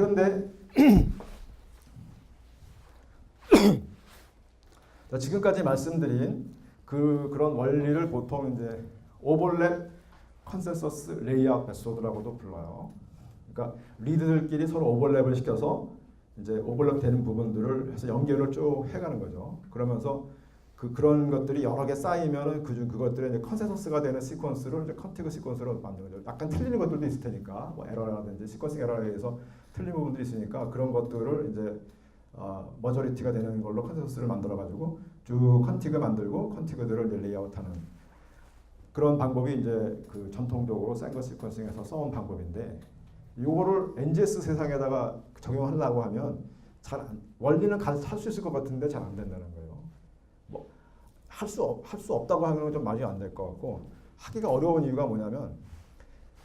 그런데 자, 지금까지 말씀드린 그런 원리를 보통 이제 오버랩 컨센서스 레이아웃 메소드라고도 불러요. 그러니까 리드들끼리 서로 오버랩을 시켜서 이제 오버랩 되는 부분들을 해서 연결을 쭉 해가는 거죠. 그러면서 그런 것들이 여러 개 쌓이면은 그것들의 이제 컨센서스가 되는 시퀀스를 이제 컨티그 시퀀스로 만드는 거죠. 약간 틀리는 것들도 있을 테니까 뭐 에러라든지 시퀀싱 에러에 의해서 틀린 부분들이 있으니까 그런 것들을 이제 머저리티가 되는 걸로 컨센서스를 만들어 가지고 쭉 컨티그 만들고 컨티그들을 이제 레이아웃하는 그런 방법이 이제 그 전통적으로 샌거 시퀀싱에서 써온 방법인데, 이거를 NGS 세상에다가 적용하려고 하면 원리는 할 수 있을 것 같은데 잘 안 된다는 거예요. 뭐 할 수 없다고 하면 좀 말이 안 될 것 같고, 하기가 어려운 이유가 뭐냐면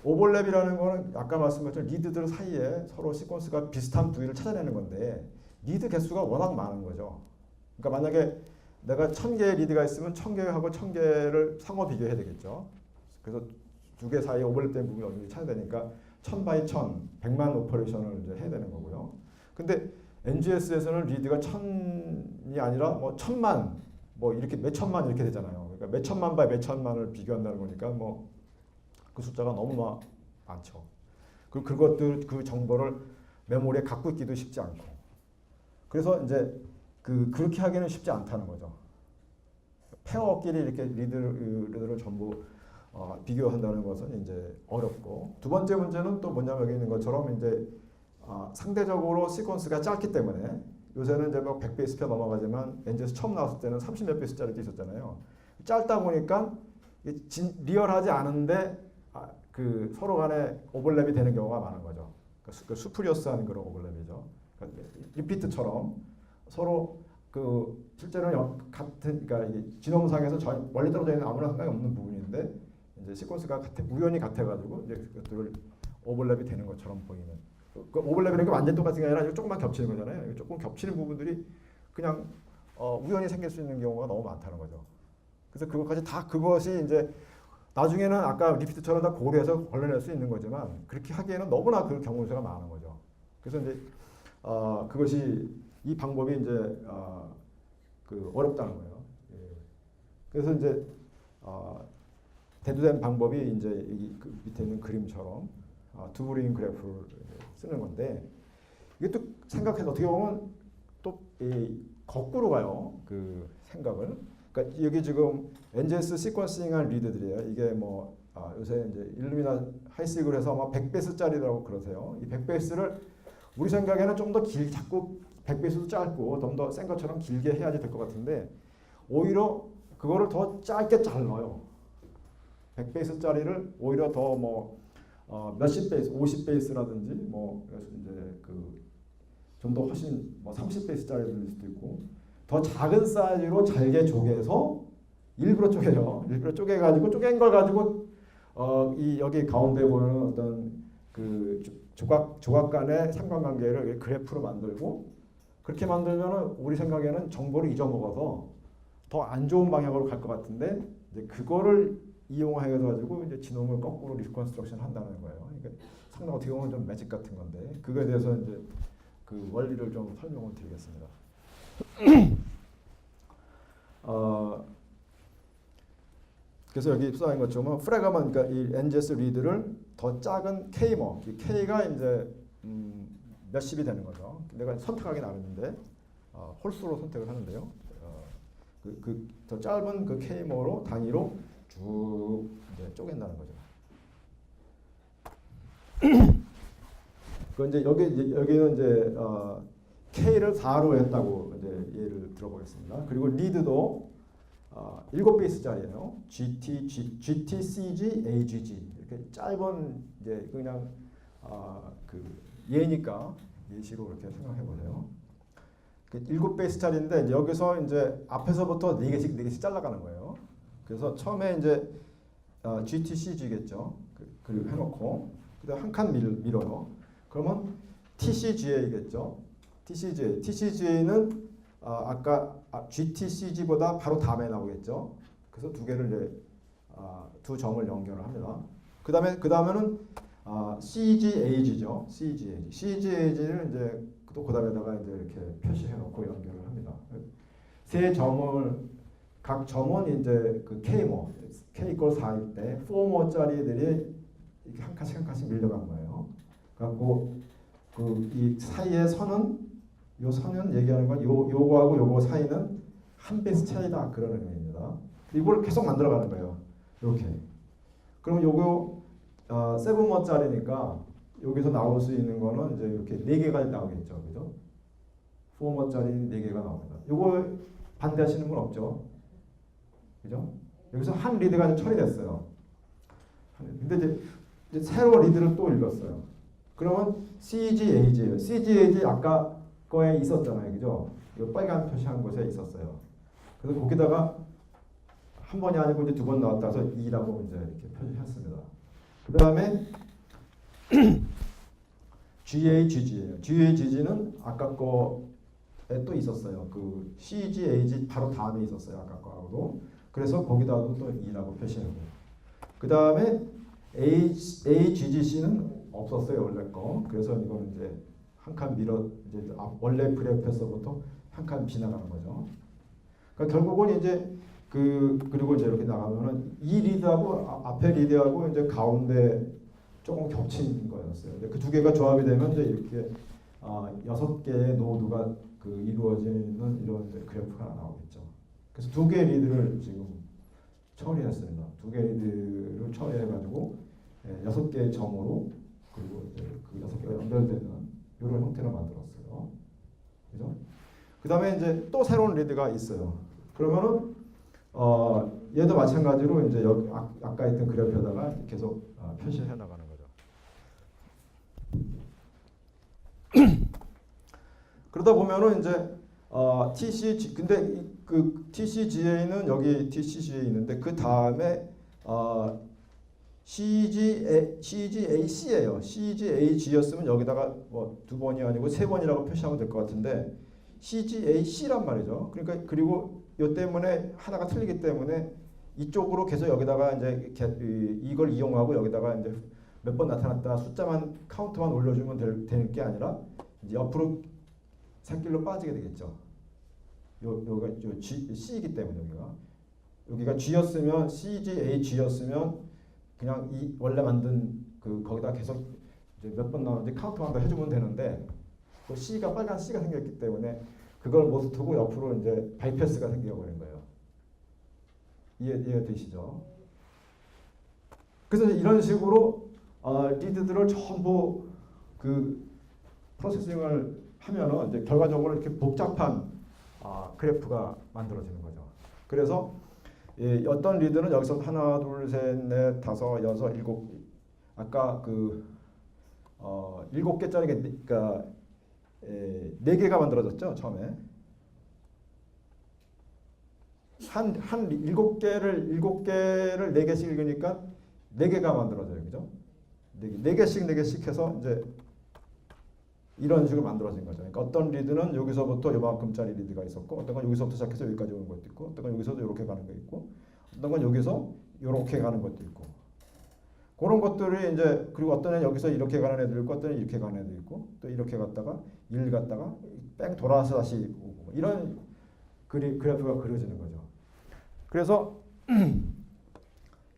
오버랩이라는 거는 아까 말씀드렸던 리드들 사이에 서로 시퀀스가 비슷한 부위를 찾아내는 건데 리드 개수가 워낙 많은 거죠. 그러니까 만약에 내가 1000개의 리드가 있으면 1000개하고 1000개를 상호 비교해야 되겠죠. 그래서 두 개 사이에 오버랩된 부분이 어딘지 찾아야 되니까 1000 바이 1000, 100만 오퍼레이션을 이제 해야 되는 거고요. 근데 NGS에서는 리드가 1000이 아니라 뭐 1000만, 뭐 이렇게 몇 천만 이렇게 되잖아요. 그러니까 몇 천만 바이 몇 천만을 비교한다는 거니까 뭐 그 숫자가 너무 많죠. 그리고 그것들 그 정보를 메모리에 갖고 있기도 쉽지 않고. 그래서 이제 그렇게 하기는 쉽지 않다는 거죠. 페어끼리 이렇게 리드를 전부 비교한다는 것은 이제 어렵고, 두 번째 문제는 또 뭐냐면 여기 있는 것처럼 이제 상대적으로 시퀀스가 짧기 때문에 요새는 이제 뭐 100베이스표 넘어가지만 NGS 처음 나왔을 때는 30몇 베이스짜리도 있었잖아요. 짧다 보니까 리얼하지 않은데 그 서로 간에 오버랩이 되는 경우가 많은 거죠. 그러니까 수프리어스한 그런 오버랩이죠. 그러니까 리피트처럼 서로 실제로는 그러니까 이게 지nom상에서 멀리 떨어져 있는 아무나 상관이 없는 부분인데 이제 시퀀스가 우연히 같아가지고 이제 그것들을 오버랩이 되는 것처럼 보이는. 그 오버랩이라는 게 완전 똑같은 게 아니라 조금만 겹치는 거잖아요. 조금 겹치는 부분들이 그냥 우연히 생길 수 있는 경우가 너무 많다는 거죠. 그래서 그것이 이제 나중에는 아까 리피트처럼 다 고려해서 걸러낼 수 있는 거지만 그렇게 하기에는 너무나 그 경우 수가 많은 거죠. 그래서 이제 그것이 이 방법이 이제 어렵다는 거예요. 예. 그래서 이제 대두된 방법이 이제 그 밑에 있는 그림처럼 두브링 그래프를 쓰는 건데, 이게 또 생각해서 어떻게 보면 또 거꾸로 가요. 그 생각을. 그러니까 여기 지금 NGS 시퀀싱한 리드들이에요. 이게 뭐 요새 이제 일루미나 하이시그로 해서 아마 100베이스짜리라고 그러세요. 이 100베이스를 우리 생각에는 좀 더 자꾸 100베이스도 짧고 좀 더 센 것처럼 길게 해야지 될 것 같은데 오히려 그거를 더 짧게 잘라요. 100베이스짜리를 오히려 더 뭐 몇십 베이스, 50베이스라든지 뭐 그래서 이제 좀 더 훨씬 뭐 30베이스짜리일 수도 있고 더 작은 사이즈로 잘게 쪼개서 일부러 쪼개요. 일부러 쪼개가지고 쪼갠 걸 가지고 여기 가운데 보이는 어떤 그 조각 간의 상관관계를 그래프로 만들고, 그렇게 만들면은 우리 생각에는 정보를 잊어먹어서 더 안 좋은 방향으로 갈 것 같은데 이제 그거를 이용해서 가지고 이제 지놈을 거꾸로 리컨스트럭션 한다는 거예요. 그러니까 상당 어떻게 보면 좀 매직 같은 건데 그거에 대해서 이제 그 원리를 좀 설명을 드리겠습니다. 그래서 여기 써인 것처럼 프레가만, 그러니까 이 NGS 리드를 더 작은 K머, 이 K가 이제 몇십이 되는 거죠. 내가 선택하기 나름인데 홀수로 선택을 하는데요. 더 짧은 그 K머로 단위로 쭉 이제 쪼갠다는 거죠. 그 이제 여기는 이제 K를 4로 했다고 이제 예를 들어보겠습니다. 그리고 리드도 7베이스짜리예요. GT, CG, AGG 이렇게 짧은 이제 그냥 그 예니까 예시로 이렇게 생각해 보세요. 7베이스짜리인데 이제 여기서 이제 앞에서부터 4개씩 잘라가는 거예요. 그래서 처음에 이제 GT, CG겠죠. 그리고 해놓고 그다음 한 칸 밀어요. 그러면 TCGA겠죠. TCGA는 아까 GTCG보다 바로 다음에 나오겠죠. 그래서 두 개를 이제 두 점을 연결을 합니다. 그 다음에는 CGAG죠. CGAG를 이제 또 그다음에다가 이제 이렇게 표시해 놓고 연결을 합니다. 세 점을 각 점은 이제 그 K모 K 이퀄 4일 때 4모짜리들이 이렇게 한 칸씩 한 칸씩 밀려간 거예요. 그래갖고 그 이 사이의 선은 요 선은 얘기하는 건 요거하고 요거 사이는 한 베이스 차이다 그런 의미입니다. 이걸 계속 만들어가는 거예요. 이렇게. 그럼 요거 7모짜리니까 여기서 나올 수 있는 거는 이제 이렇게 4개가 나오겠죠, 그죠? 4모짜리 4개가 나옵니다. 요거 반대하시는 분 없죠, 그죠? 여기서 한 리드가 처리됐어요. 근데 이제 새로 리드를 또 읽었어요. 그러면 CGAG예요. CGAG 아까 거에 있었잖아요, 그죠? 이 빨간 표시한 곳에 있었어요. 그래서 거기다가 한 번이 아니고 이제 2번 나왔다 해서 2라고 이제 이렇게 표시했습니다. 그 다음에 GAGG예요. GAGG는 아까 거에 또 있었어요. 그 CGAG 바로 다음에 있었어요, 아까 거하고도. 그래서 거기다도 또 2라고 표시하고. 그 다음에 AGGC는 없었어요, 원래 거. 그래서 이거는 이제 한 칸 밀어 이제 원래 그래프에서부터 한 칸 비나가는 거죠. 그러니까 결국은 이제 그리고 이제 이렇게 나가면은 이 리드하고 앞에 리드하고 이제 가운데 조금 겹친 거였어요. 그 두 개가 조합이 되면 이제 이렇게 6개의 노드가 이루어지는 이런 그래프가 나오겠죠. 그래서 2개의 리드를 지금 처리했습니다. 2개의 리드를 처리해가지고 6개의 점으로 그리고 이제 그 6개가 연결되는 이런 형태로 만들었어요. 그죠? 그 다음에 이제 또 새로운 리드가 있어요. 그러면은 얘도 마찬가지로 이제 여기 아까 있던 그래프에다가 계속 표시해 나가는 거죠. 그러다 보면은 이제 TCG 근데 그 TCGA는 여기 TCGA 있는데 그 다음에 CGAC예요. CGAG였으면 여기다가 뭐 2번이 아니고 3번이라고 표시하면 될 것 같은데 CGAC란 말이죠. 그러니까 그리고 이 때문에 하나가 틀리기 때문에 이쪽으로 계속 여기다가 이제 이걸 이용하고 여기다가 이제 몇 번 나타났다 숫자만 카운트만 올려주면 되는 게 아니라 이제 옆으로 산길로 빠지게 되겠죠. 여기가 C이기 때문에 여기가 G였으면 CGAG였으면 그냥 이 원래 만든 거기다 계속 이제 몇 번 나오는지 카운트만 더 해주면 되는데 그 C가 빨간 C가 생겼기 때문에 그걸 못 두고 옆으로 이제 바이패스가 생겨버린 거예요. 이해되시죠? 그래서 이런 식으로 리드들을 전부 프로세싱을 하면은 이제 결과적으로 이렇게 복잡한 그래프가 만들어지는 거죠. 그래서 어떤 리드는 여기서 하나, 둘, 셋, 넷, 다섯, 여섯, 일곱 아까 7개짜리 그러니까 4개가 만들어졌죠 처음에. 한 7개를 4개씩 읽으니까 4개가 만들어져요, 그죠? 4개씩 해서 이제 이런 식으로 만들어진 거죠. 그러니까 어떤 리드는 여기서부터 요만큼짜리 리드가 있었고, 어떤 건 여기서부터 시작해서 여기까지 오는 것도 있고, 어떤 건 여기서도 이렇게 가는 거 있고, 어떤 건 여기서 이렇게 가는 것도 있고, 그런 것들이 이제 그리고 어떤 애는 여기서 이렇게 가는 애들 있고, 어떤 애는 이렇게 가는 애들 있고, 또 이렇게 갔다가 일 갔다가 뺑 돌아서 다시 오고 이런 그래프가 그려지는 거죠. 그래서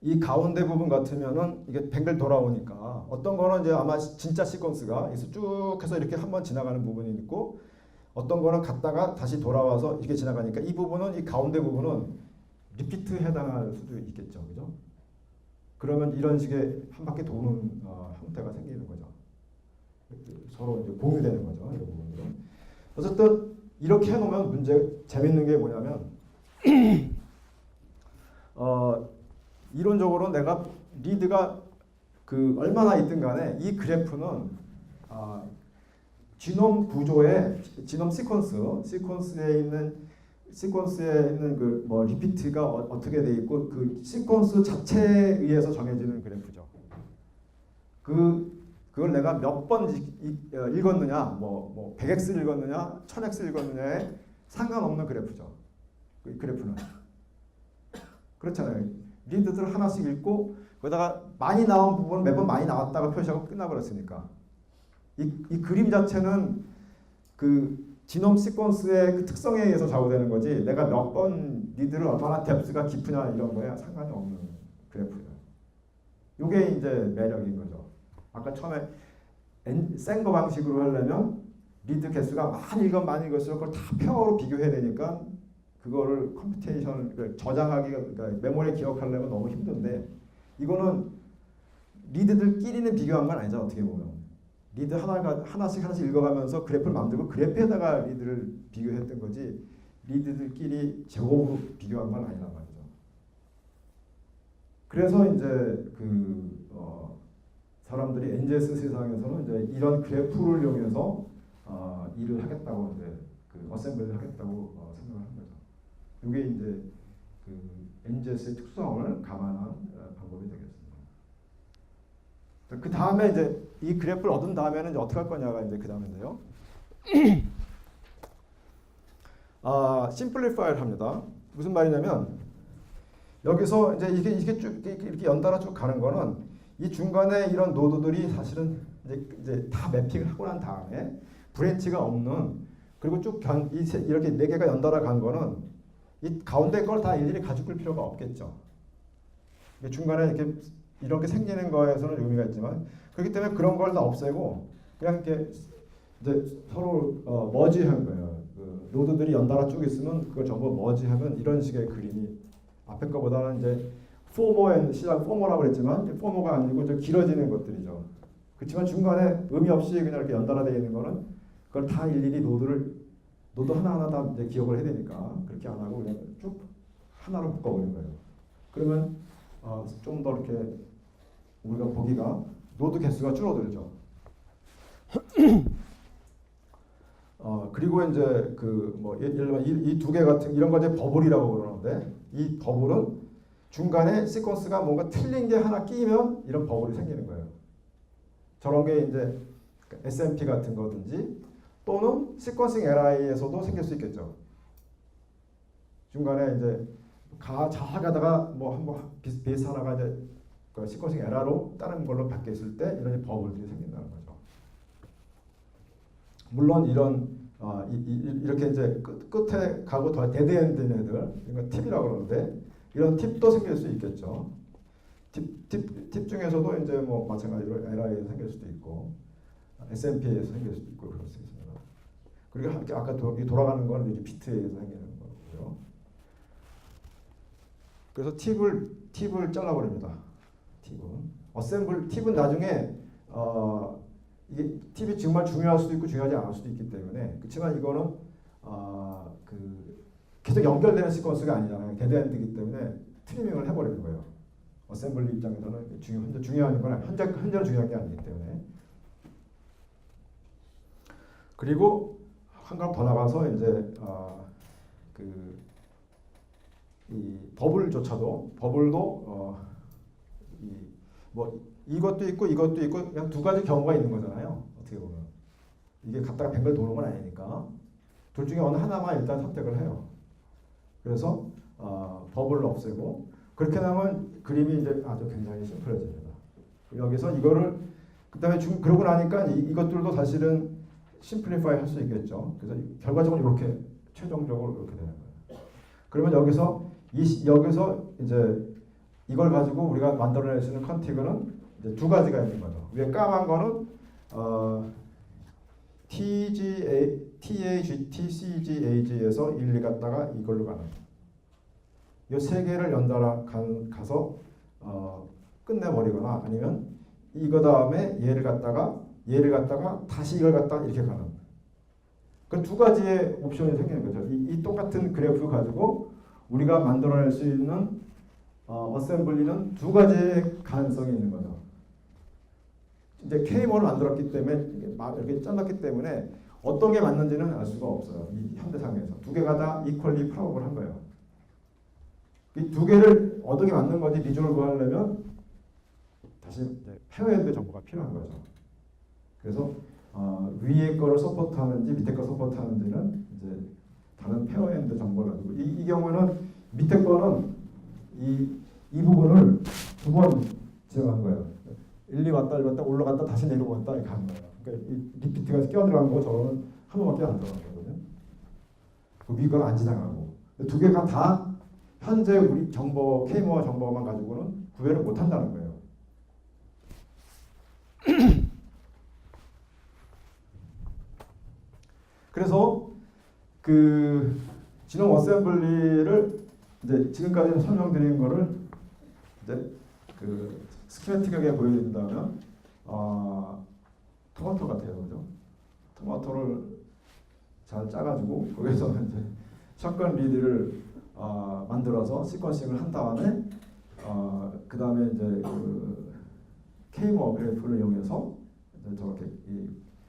이 가운데 부분 같으면은 이게 뱅글 돌아오니까 어떤 거는 이제 아마 진짜 시퀀스가 쭉 해서 이렇게 한번 지나가는 부분이 있고 어떤 거는 갔다가 다시 돌아와서 이렇게 지나가니까 이 부분은 이 가운데 부분은 리피트 해당할 수도 있겠죠, 그죠? 그러면 이런 식의 한 바퀴 도는 형태가 생기는 거죠. 서로 이제 공유되는 거죠, 이 부분들은. 어쨌든 이렇게 해놓으면 재밌는 게 뭐냐면 이론적으로 내가 리드가 얼마나 있든 간에 이 그래프는 지놈 구조의 지놈 시퀀스에 있는 뭐 리피트가 어떻게 돼 있고 그 시퀀스 자체에 의해서 정해지는 그래프죠. 그걸 내가 몇 번 읽었느냐, 뭐 100x 읽었느냐, 1000x 읽었느냐에 상관없는 그래프죠. 그 그래프는 그렇잖아요. 리드들 하나씩 읽고 거기다가 많이 나온 부분 매번 많이 나왔다가 표시하고 끝나버렸으니까 이 그림 자체는 그 지놈 시퀀스의 그 특성에 의해서 좌우되는 거지 내가 몇 번 리드를 얼마나 뎁스가 깊으냐 이런 거에 상관이 없는 그래프예요. 이게 이제 매력인 거죠. 아까 처음에 센거 방식으로 하려면 리드 개수가 많이 읽을수록 그걸 다 페어로 비교해야 되니까 그거를 컴퓨테이션을 저장하기가 그러니까 메모리에 기억하려면 너무 힘든데 이거는 리드들끼리는 비교한 건 아니죠. 어떻게 보면 리드 하나씩 읽어가면서 그래프를 만들고 그래프에다가 리드를 비교했던 거지 리드들끼리 제곱으로 비교한 건 아니란 말이죠. 그래서 이제 사람들이 NGS 세상에서는 이제 이런 그래프를 이용해서 일을 하겠다고 이제 어셈블리를 하겠다고 생각을 한 거죠. 이게 이제 NGS의 특성을 감안한 방법이 되겠습니다. 그 다음에 이제 이 그래프를 얻은 다음에는 이제 어떻게 할 거냐가 이제 그 다음인데요. 심플리파이를 합니다. 무슨 말이냐면 여기서 이제 이게 쭉 이렇게 연달아 쭉 가는 거는 이 중간에 이런 노드들이 사실은 이제 다 매핑을 하고 난 다음에 브랜치가 없는 그리고 쭉 이렇게 네 개가 연달아 간 거는 이 가운데 걸 다 일일이 가지고 끌 필요가 없겠죠. 중간에 이렇게 생기는 거에서는 의미가 있지만 그렇기 때문에 그런 걸 다 없애고 그냥 이렇게 이제 서로 머지한 거예요. 그 노드들이 연달아 쭉 있으면 그걸 전부 머지하면 이런 식의 그림이 앞에 거보다는 이제 시작 포머라고 그랬지만 포머가 아니고 좀 길어지는 것들이죠. 그렇지만 중간에 의미 없이 그냥 이렇게 연달아 되어 있는 거는 그걸 다 일일이 노드 하나하나 다 이제 기억을 해야 되니까 그렇게 안 하고 그냥 쭉 하나로 묶어버린 거예요. 그러면 좀 더 이렇게 우리가 보기가 노드 개수가 줄어들죠. 그리고 이제 예를 들면 이 두 개 같은 이런 거 이제 버블이라고 그러는데 이 버블은 중간에 시퀀스가 뭔가 틀린 게 하나 끼면 이런 버블이 생기는 거예요. 저런 게 이제 SMP 같은 거든지 또는 시퀀싱 LI에서도 생길 수 있겠죠. 중간에 이제 잘 가다가 한번 베이스 하나가 이제 그 시퀀싱 에러로 다른 걸로 바뀌었을 때 이런 버블들이 생긴다는 거죠. 물론 이렇게 이제 끝에 가고 더 데드엔드인 애들 이건 팁이라고 그러는데 이런 팁도 생길 수 있겠죠. 팁 중에서도 이제 마찬가지로 LI에서 생길 수도 있고 SMP에서 생길 수도 있고 그럴 수 있습니다. 그리고 아까 돌아가는 건 리피트에서 생기는 거고요. 그래서 팁을 잘라버립니다. 팁은 나중에 이게 팁이 정말 중요할 수도 있고 중요하지 않을 수도 있기 때문에 그렇지만 이거는 계속 연결되는 시퀀스가 아니잖아요. 데드엔드이기 때문에 트리밍을 해버리는 거예요. 어셈블리 입장에서는 중요한 건 현재는 중요한 게 아니기 때문에. 그리고 한 걸 더 나가서 이제 이 버블도 이것도 있고 이것도 있고 그냥 두 가지 경우가 있는 거잖아요. 어떻게 보면 이게 갖다가 뱅글 도는 건 아니니까 둘 중에 어느 하나만 일단 선택을 해요. 그래서 버블을 없애고 그렇게 나면 그림이 이제 아주 굉장히 심플해집니다. 여기서 이거를 그다음에 그러고 나니까 이것들도 사실은 심플리파이 할 수 있겠죠. 그래서 결과적으로 이렇게 최종적으로 이렇게 되는 거예요. 그러면 여기서 이제 이걸 가지고 우리가 만들어낼 수 있는 컨티그는 이제 두 가지가 있는 거죠. 위에 까만 거는 TCGAG에서 1, 2 갔다가 이걸로 가는 이 세 개를 연달아 가서 끝내버리거나 아니면 이거 다음에 얘를 갖다가 다시 이걸 갖다가 이렇게 가는 그 두 가지의 옵션이 생기는 거죠. 이 똑같은 그래프 가지고 우리가 만들어낼 수 있는 어셈블리는 두 가지의 가능성이 있는 거죠. 이제 K1을 만들었기 때문에 이렇게 잘랐기 때문에 어떤 게 맞는지는 알 수가 없어요. 이 현대상에서 두 개가 다 이퀄리 프로그램을 한 거예요. 이 두 개를 어떻게 맞는 건지 비중을 구하려면 다시 이제 페어엔드 정보가 필요한 거죠. 그래서 위에 거를 서포트하는지 밑에 거 서포트하는지는 이제 다른 페어엔드 정보를 가지고 이 경우는 밑에 거는 이 부분을 두 번 진행한 거예요. 1, 2 왔다 1 왔다 올라갔다 다시 내려왔다 이렇게 하는 거예요. 그러니까 이 리피트가 끼어들어간 거 저는 한 번밖에 안 들어간 거거든요. 그 위거는 안 지나가고 두 개가 다 현재 우리 정보 K모어 정보만 가지고는 구별을 못 한다는 거예요. 그래서 그 지놈 어셈블리를 이제 지금까지 설명드린 거를 이제 그 스키매틱하게 보여드린다면 토마토 같아요, 그죠? 토마토를 잘 짜가지고 거기서 이제 샷건 리드를 만들어서 시퀀싱을 한 다음에 그 다음에 이제 그 K모어 그래프를 이용해서 이제 저렇게 이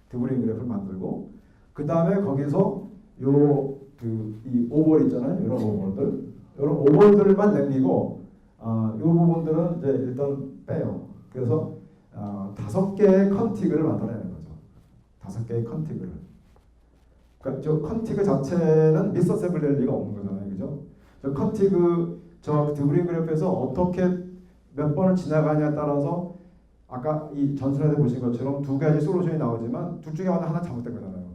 드브링 그래프를 만들고 그 다음에 거기서 이 오볼 있잖아요, 이런 오볼들만 남기고 이 부분들은 이제 일단 빼요. 그래서 5개의 컨티그를 만들어내는 거죠. 5개의 컨티그를. 그러니까 저 컨티그 자체는 미스어셈블 리가 없는 거잖아요, 그죠? 저 컨티그 저 드브링 그래프에서 어떻게 몇 번을 지나가냐에 따라서 아까 이 전순환에 보신 것처럼 두 가지 솔루션이 나오지만 둘 중에 하나 잘못된 거잖아요.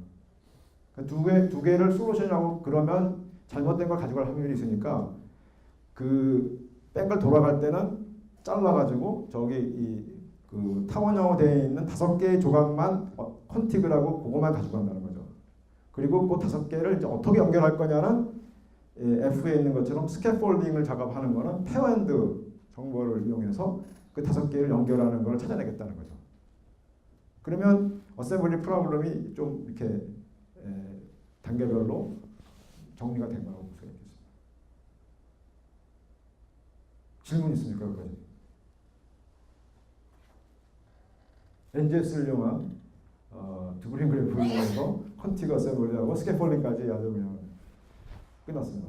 그러니까 두 개를 솔루션이라고 그러면 잘못된 걸 가져갈 확률이 있으니까 그 뺀 걸 돌아갈 때는 잘라가지고 저기 그 타원형으로 되어 있는 5개의 조각만 컨티그라고 그것만 가지고 간다는 거죠. 그리고 그 5개를 이제 어떻게 연결할 거냐는 F에 있는 것처럼 스캐폴딩을 작업하는 거는 페어핸드 정보를 이용해서 그 5개를 연결하는 걸 찾아내겠다는 거죠. 그러면 어셈블리 프로블럼이 좀 이렇게 단계별로 정리가 된 거라고 볼 수가 있겠습니다. 질문 있습니까? 여기까지? NGS를 이용한 드브링 그래프를 이용해서 컨티그 어셈블리하고 스캐폴딩까지 아주 그냥 끝났습니다.